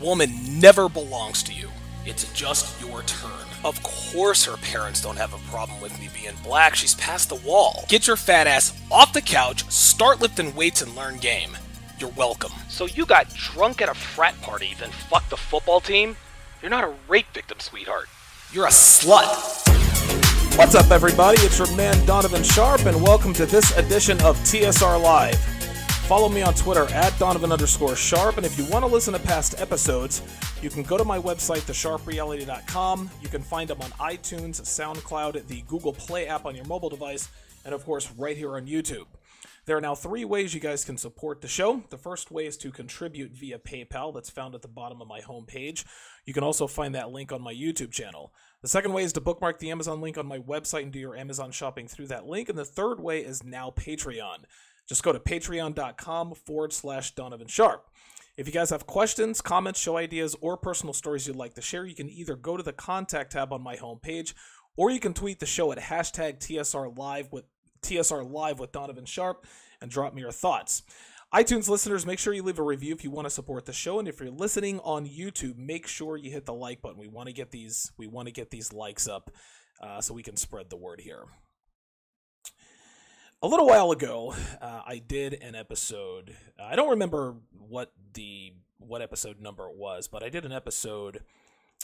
woman never belongs to you. It's just your turn. Of course her parents don't have a problem with me being black. She's past the wall. Get your fat ass off the couch, start lifting weights, and learn game. You're welcome. So you got drunk at a frat party, then fucked the football team? You're not a rape victim, sweetheart. You're a slut. What's up, everybody? It's your man Donovan Sharp, and welcome to this edition of TSR Live. Follow me on Twitter at Donovan_Sharp, and if you want to listen to past episodes, you can go to my website, thesharpreality.com. You can find them on iTunes, SoundCloud, the Google Play app on your mobile device, and of course, right here on YouTube. There are now 3 ways you guys can support the show. The first way is to contribute via PayPal. That's found at the bottom of my homepage. You can also find that link on my YouTube channel. The second way is to bookmark the Amazon link on my website and do your Amazon shopping through that link. And the third way is now Patreon. Just go to patreon.com/Donovan Sharp. If you guys have questions, comments, show ideas, or personal stories you'd like to share, you can either go to the contact tab on my homepage, or you can tweet the show at hashtag TSR Live with Donovan Sharp and drop me your thoughts. iTunes listeners, make sure you leave a review if you want to support the show, and if you're listening on YouTube, make sure you hit the like button. We want to get these likes up so we can spread the word here. A little while ago, I did an episode. I don't remember what episode number it was, but I did an episode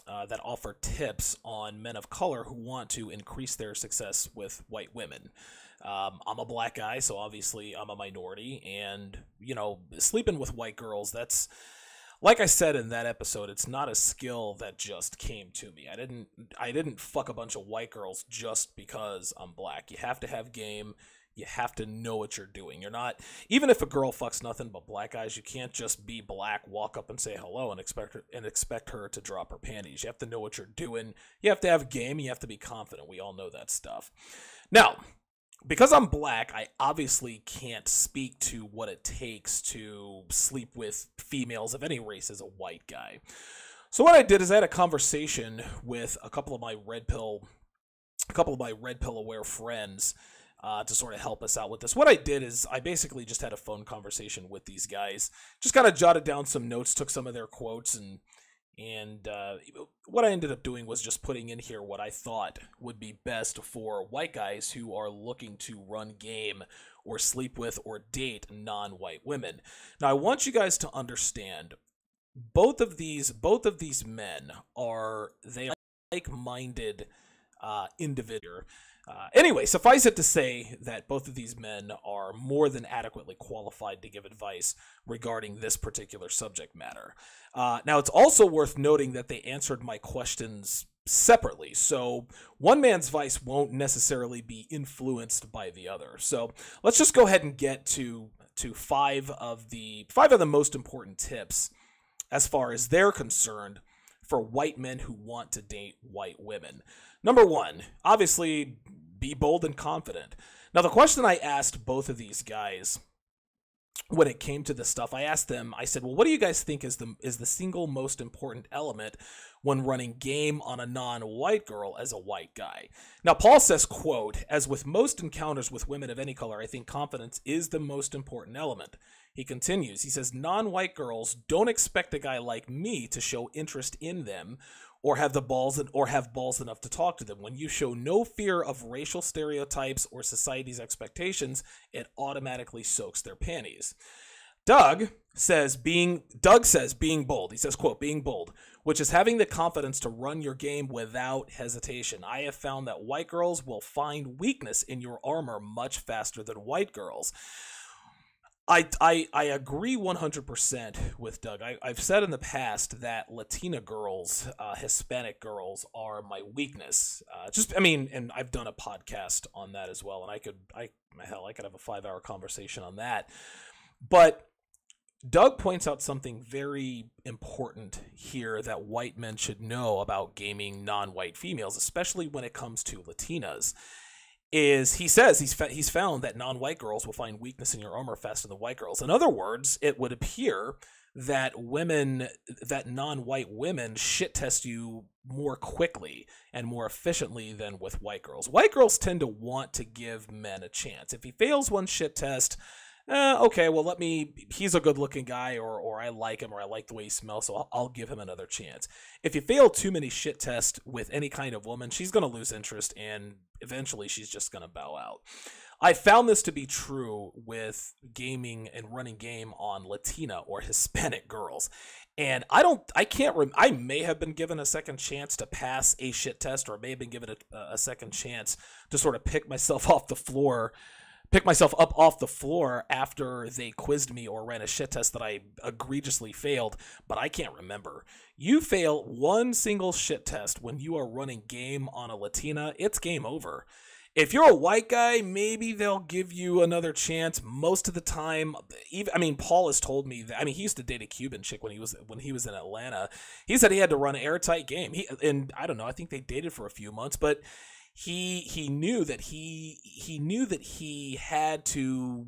that offered tips on men of color who want to increase their success with white women. I'm a black guy, so obviously I'm a minority, and, sleeping with white girls, that's, like I said in that episode, it's not a skill that just came to me. I didn't fuck a bunch of white girls just because I'm black. You have to have game. You have to know what you're doing. You're not, even if a girl fucks nothing but black guys, you can't just be black, walk up and say hello and expect her to drop her panties. You have to know what you're doing. You have to have game. You have to be confident. We all know that stuff. Now, because I'm black, I obviously can't speak to what it takes to sleep with females of any race as a white guy. So what I did is I had a conversation with a couple of my red pill aware friends to sort of help us out with this. What I did is I basically just had a phone conversation with these guys, just kind of jotted down some notes, took some of their quotes, and what I ended up doing was just putting in here what I thought would be best for white guys who are looking to run game or sleep with or date non-white women. Now, I want you guys to understand both of these men are like-minded individuals. Anyway, suffice it to say that both of these men are more than adequately qualified to give advice regarding this particular subject matter. Now, it's also worth noting that they answered my questions separately, so one man's advice won't necessarily be influenced by the other. So let's just go ahead and get to 5 of the most important tips as far as they're concerned for white men who want to date white women. Number 1, obviously, be bold and confident. Now, the question I asked both of these guys when it came to this stuff, I asked them, I said, well, what do you guys think is the single most important element when running game on a non-white girl as a white guy? Now, Paul says, quote, as with most encounters with women of any color, I think confidence is the most important element. He continues, he says, non-white girls don't expect a guy like me to show interest in them or have balls enough to talk to them. When you show no fear of racial stereotypes or society's expectations, it automatically soaks their panties. Doug says being bold. He says, quote, being bold, which is having the confidence to run your game without hesitation. I have found that white girls will find weakness in your armor much faster than white girls. I agree 100% with Doug. I've said in the past that Latina girls, Hispanic girls are my weakness. And I've done a podcast on that as well, and I could have a 5-hour conversation on that. But Doug points out something very important here that white men should know about gaming non-white females, especially when it comes to Latinas. He says he's found that non-white girls will find weakness in your armor faster than white girls. In other words, it would appear that non-white women shit test you more quickly and more efficiently than with white girls. White girls tend to want to give men a chance. If he fails one shit test, okay, well, he's a good looking guy, or I like him, or I like the way he smells, so I'll give him another chance. If you fail too many shit tests with any kind of woman, she's going to lose interest, and eventually she's just going to bow out. I found this to be true with gaming and running game on Latina or Hispanic girls. And I may have been given a second chance to pass a shit test, or may have been given a second chance to sort of pick myself up off the floor after they quizzed me or ran a shit test that I egregiously failed, but I can't remember. You fail one single shit test when you are running game on a Latina, it's game over. If you're a white guy, maybe they'll give you another chance. Most of the time, Paul has told me that. He used to date a Cuban chick when he was in Atlanta. He said he had to run an airtight game. And I don't know. I think they dated for a few months, but he knew that he had to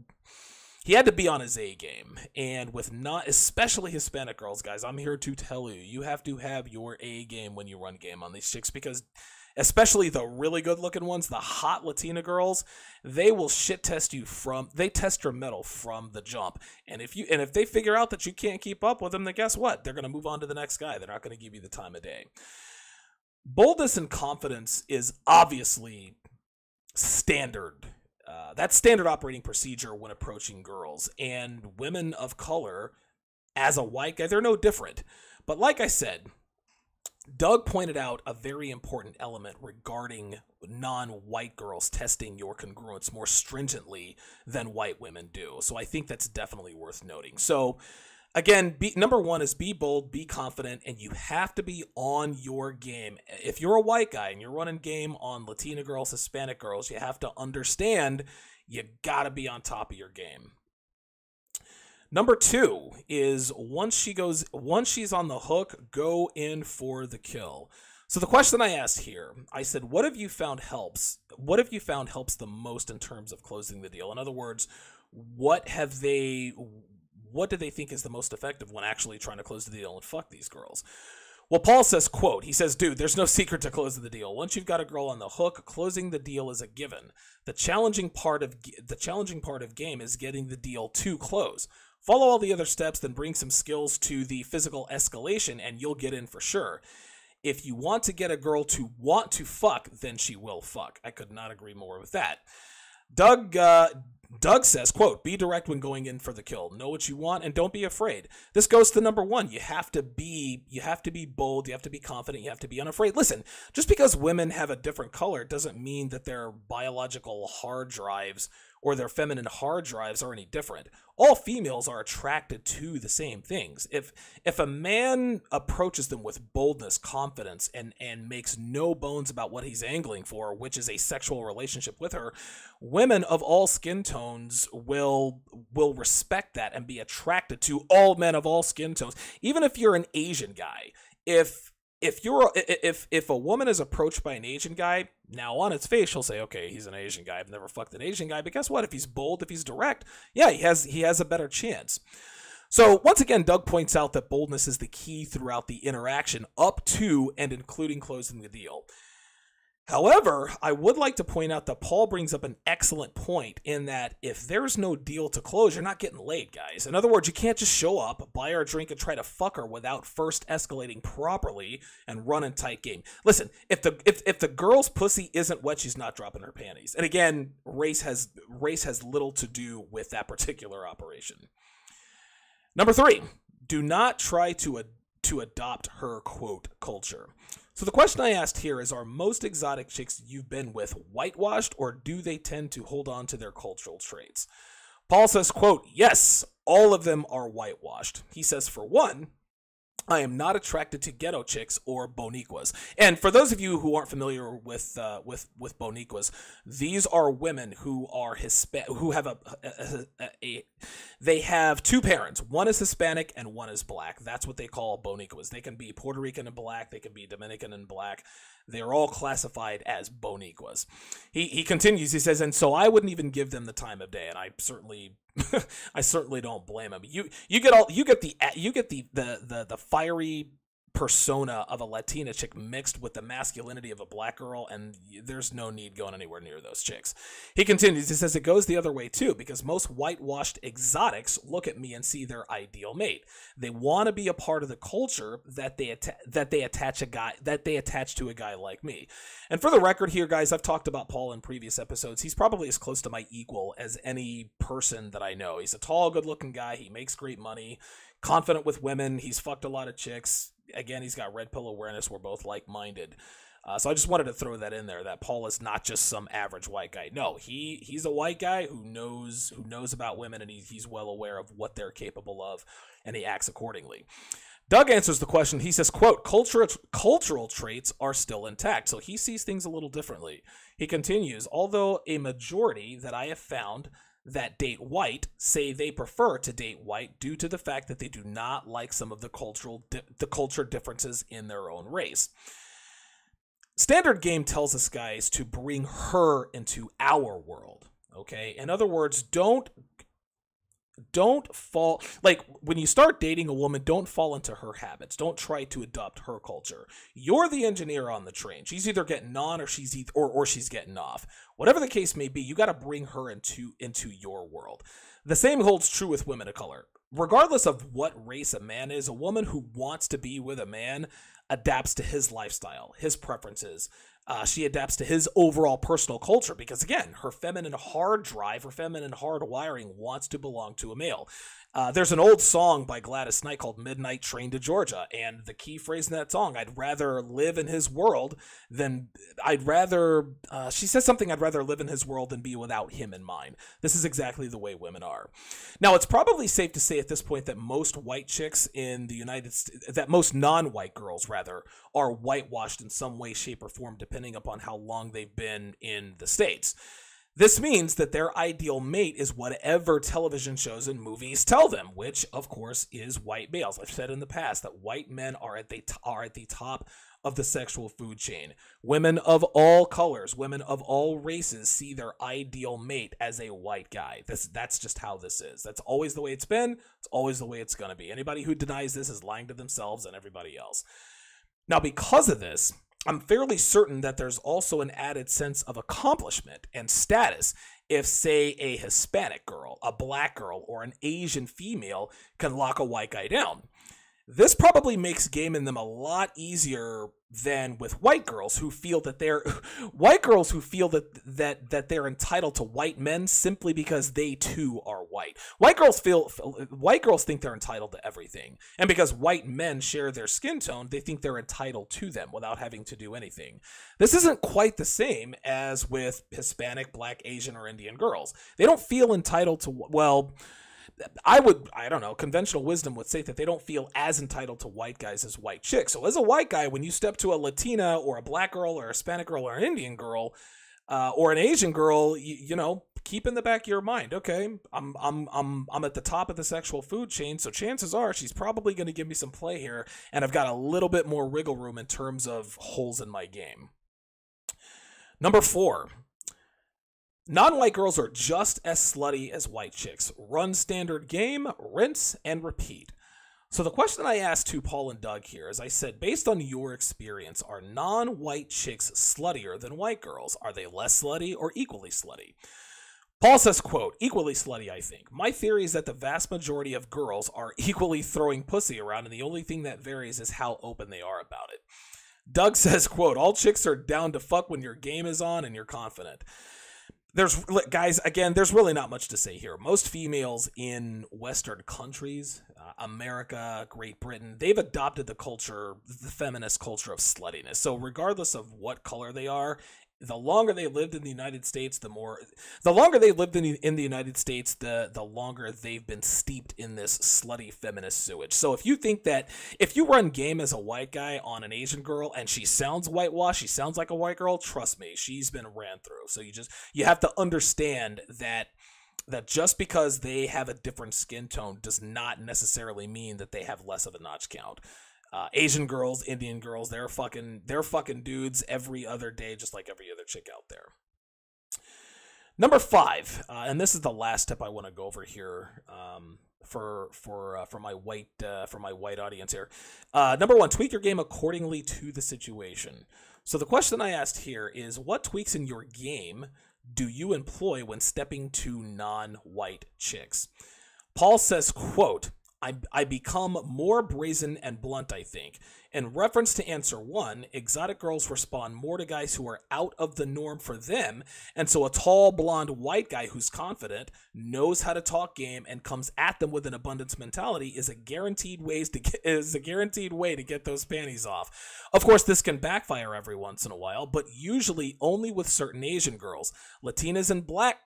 be on his A game. And with not especially Hispanic girls, guys, I'm here to tell you, you have to have your A game when you run game on these chicks, because especially the really good-looking ones, the hot Latina girls, they will shit test you they test your mettle from the jump. And if they figure out that you can't keep up with them, then guess what? They're going to move on to the next guy. They're not going to give you the time of day. Boldness and confidence is obviously standard. That's standard operating procedure when approaching girls. And women of color, as a white guy, they're no different. But like I said, Doug pointed out a very important element regarding non-white girls testing your congruence more stringently than white women do. So I think that's definitely worth noting. So again, number one is be bold, be confident, and you have to be on your game. If you're a white guy and you're running game on Latina girls, Hispanic girls, you have to understand you got to be on top of your game. Number two is once she's on the hook, go in for the kill. So the question I asked here, I said, what have you found helps? What have you found helps the most in terms of closing the deal? In other words, what do they think is the most effective when actually trying to close the deal and fuck these girls? Well, Paul says, quote, he says, dude, there's no secret to closing the deal. Once you've got a girl on the hook, closing the deal is a given. The challenging part of game is getting the deal to close. Follow all the other steps, then bring some skills to the physical escalation, and you'll get in for sure. If you want to get a girl to want to fuck, then she will fuck. I could not agree more with that. Doug says, quote, be direct when going in for the kill. Know what you want and don't be afraid. This goes to number one. You have to be bold. You have to be confident. You have to be unafraid. Listen, just because women have a different color doesn't mean that their biological hard drives or their feminine hard drives are any different. All females are attracted to the same things. If a man approaches them with boldness, confidence, and makes no bones about what he's angling for, which is a sexual relationship with her, women of all skin tones will respect that and be attracted to all men of all skin tones. Even if you're an Asian guy, if a woman is approached by an Asian guy, now on its face she'll say, okay, he's an Asian guy. I've never fucked an Asian guy. But guess what? If he's bold, if he's direct, yeah, he has a better chance. So once again, Doug points out that boldness is the key throughout the interaction up to and including closing the deal. However, I would like to point out that Paul brings up an excellent point in that if there's no deal to close, you're not getting laid, guys. In other words, you can't just show up, buy her a drink, and try to fuck her without first escalating properly and run a tight game. Listen, if the girl's pussy isn't wet, she's not dropping her panties. And again, race has little to do with that particular operation. Number three, do not try to adopt her, quote, culture. So the question I asked here is, are most exotic chicks you've been with whitewashed, or do they tend to hold on to their cultural traits? Paul says, quote, yes, all of them are whitewashed. He says, for one, I am not attracted to ghetto chicks or boniquas. And for those of you who aren't familiar with boniquas, these are women who are who have they have two parents. One is Hispanic and one is black. That's what they call boniquas. They can be Puerto Rican and black. They can be Dominican and black. They're all classified as boniquas. He continues. He says, and so I wouldn't even give them the time of day, and I certainly don't blame him. You get the fiery persona of a Latina chick mixed with the masculinity of a black girl, and there's no need going anywhere near those chicks. He continues, he says, it goes the other way too, because most whitewashed exotics look at me and see their ideal mate. They want to be a part of the culture that they attach to a guy like me. And for the record here, guys, I've talked about Paul in previous episodes. He's probably as close to my equal as any person that I know. He's a tall, good-looking guy. He makes great money, confident with women. He's fucked a lot of chicks. Again, he's got red pill awareness. We're both like-minded. So I just wanted to throw that in there, that Paul is not just some average white guy. No, he's a white guy who knows about women, and he's well aware of what they're capable of, and he acts accordingly. Doug answers the question. He says, quote, cultural traits are still intact. So he sees things a little differently. He continues, although a majority that I have found that date white say they prefer to date white due to the fact that they do not like some of the culture differences in their own race. Standard Game tells us, guys, to bring her into our world, okay? In other words, don't fall, like, when you start dating a woman, don't fall into her habits. Don't try to adopt her culture. You're the engineer on the train. She's either getting on or she's getting off. Whatever the case may be, you got to bring her into your world. The same holds true with women of color. Regardless of what race a man is, a woman who wants to be with a man adapts to his lifestyle, his preferences. She adapts to his overall personal culture because, again, her feminine hard drive, her feminine hard wiring wants to belong to a male. There's an old song by Gladys Knight called Midnight Train to Georgia, and the key phrase in that song, I'd rather live in his world than, she says something, I'd rather live in his world than be without him in mine. This is exactly the way women are. Now, it's probably safe to say at this point that most white chicks in the United States, that most non-white girls, rather, are whitewashed in some way, shape, or form, depending upon how long they've been in the States. This means that their ideal mate is whatever television shows and movies tell them, which, of course, is white males. I've said in the past that white men are at the top of the sexual food chain. Women of all colors, women of all races see their ideal mate as a white guy. That's just how this is. That's always the way it's been. It's always the way it's going to be. Anybody who denies this is lying to themselves and everybody else. Now, because of this, I'm fairly certain that there's also an added sense of accomplishment and status if, say, a Hispanic girl, a black girl, or an Asian female can lock a white guy down. This probably makes gaming them a lot easier than with white girls who feel that they're they're entitled to white men simply because they too are white. White girls think they're entitled to everything, and because white men share their skin tone, they think they're entitled to them without having to do anything. This isn't quite the same as with Hispanic, Black, Asian, or Indian girls. They don't feel entitled to, well, I don't know, conventional wisdom would say that they don't feel as entitled to white guys as white chicks. So as a white guy, when you step to a Latina or a black girl or a Hispanic girl or an Indian girl or an Asian girl, you know, keep in the back of your mind, okay, I'm at the top of the sexual food chain, so chances are she's probably going to give me some play here, and I've got a little bit more wiggle room in terms of holes in my game. Number 4. Non-white girls are just as slutty as white chicks. Run Standard Game, rinse, and repeat. So the question I asked to Paul and Doug here is, I said, based on your experience, are non-white chicks sluttier than white girls? Are they less slutty or equally slutty? Paul says, quote, equally slutty, I think. My theory is that the vast majority of girls are equally throwing pussy around, and the only thing that varies is how open they are about it. Doug says, quote, all chicks are down to fuck when your game is on and you're confident. Guys, again, there's really not much to say here. Most females in Western countries, America, Great Britain, they've adopted the feminist culture of sluttiness. So regardless of what color they are, the longer they lived in the United States, the longer they've been steeped in this slutty feminist sewage. So if you think that if you run game as a white guy on an Asian girl and she sounds whitewashed, she sounds like a white girl, trust me, she's been ran through. So you have to understand that just because they have a different skin tone does not necessarily mean that they have less of a notch count. Asian girls, Indian girls, they're fucking dudes every other day, just like every other chick out there. Number 5, and this is the last tip I want to go over here for my white audience here. Number 1, tweak your game accordingly to the situation. So the question I asked here is, what tweaks in your game do you employ when stepping to non-white chicks? Paul says, quote, I become more brazen and blunt, I think. In reference to answer 1, exotic girls respond more to guys who are out of the norm for them, and so a tall, blonde, white guy who's confident, knows how to talk game, and comes at them with an abundance mentality is a guaranteed way to get those panties off. Of course, this can backfire every once in a while, but usually only with certain Asian girls. Latinas and black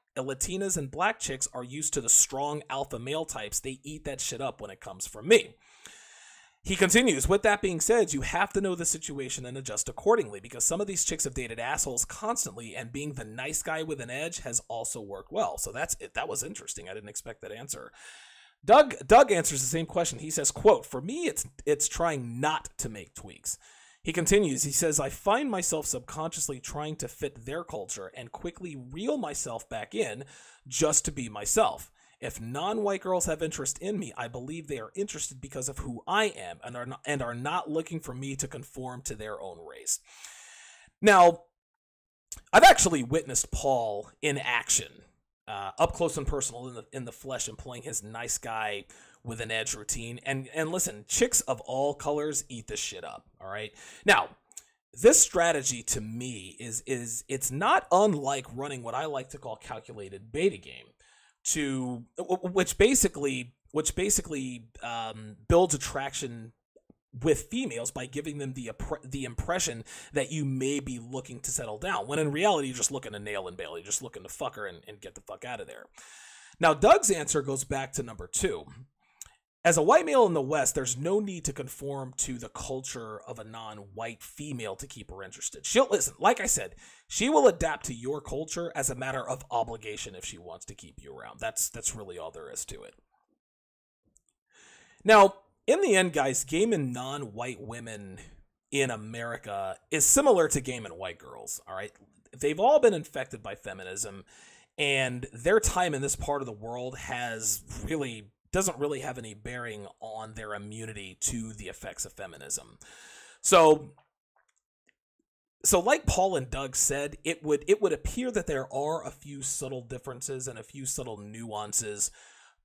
chicks are used to the strong alpha male types. They eat that shit up when it comes from me. He continues, with that being said, you have to know the situation and adjust accordingly, because some of these chicks have dated assholes constantly, and being the nice guy with an edge has also worked well. So that's it. That was interesting. I didn't expect that answer. Doug answers the same question. He says, quote, for me, it's trying not to make tweaks. He continues, he says, I find myself subconsciously trying to fit their culture and quickly reel myself back in just to be myself. If non-white girls have interest in me, I believe they are interested because of who I am and are not looking for me to conform to their own race. Now, I've actually witnessed Paul in action, up close and personal in the flesh, and playing his nice guy with an edge routine. And listen, chicks of all colors eat this shit up, all right? Now, this strategy to me is it's not unlike running what I like to call calculated beta game, which basically builds attraction with females by giving them the impression that you may be looking to settle down, when in reality you're just looking to nail and bail. You're just looking to fuck her and get the fuck out of there. Now, Doug's answer goes back to number 2. As a white male in the West, there's no need to conform to the culture of a non-white female to keep her interested. She'll listen, like I said, she will adapt to your culture as a matter of obligation if she wants to keep you around. That's really all there is to it. Now, in the end, guys, gaming non-white women in America is similar to gaming white girls, all right? They've all been infected by feminism, and their time in this part of the world doesn't really have any bearing on their immunity to the effects of feminism. So like Paul and Doug said, it would appear that there are a few subtle differences and a few subtle nuances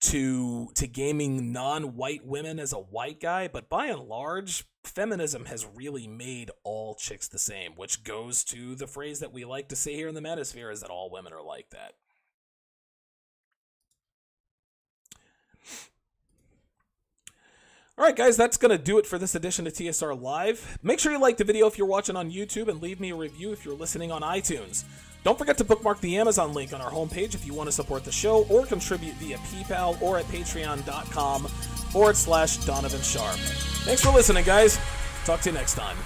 to gaming non-white women as a white guy, but by and large, feminism has really made all chicks the same, which goes to the phrase that we like to say here in the Manosphere, is that all women are like that. All right, guys, that's going to do it for this edition of TSR Live. Make sure you like the video if you're watching on YouTube, and leave me a review if you're listening on iTunes. Don't forget to bookmark the Amazon link on our homepage if you want to support the show or contribute via PayPal or at patreon.com/Donovan Sharp. Thanks for listening, guys. Talk to you next time.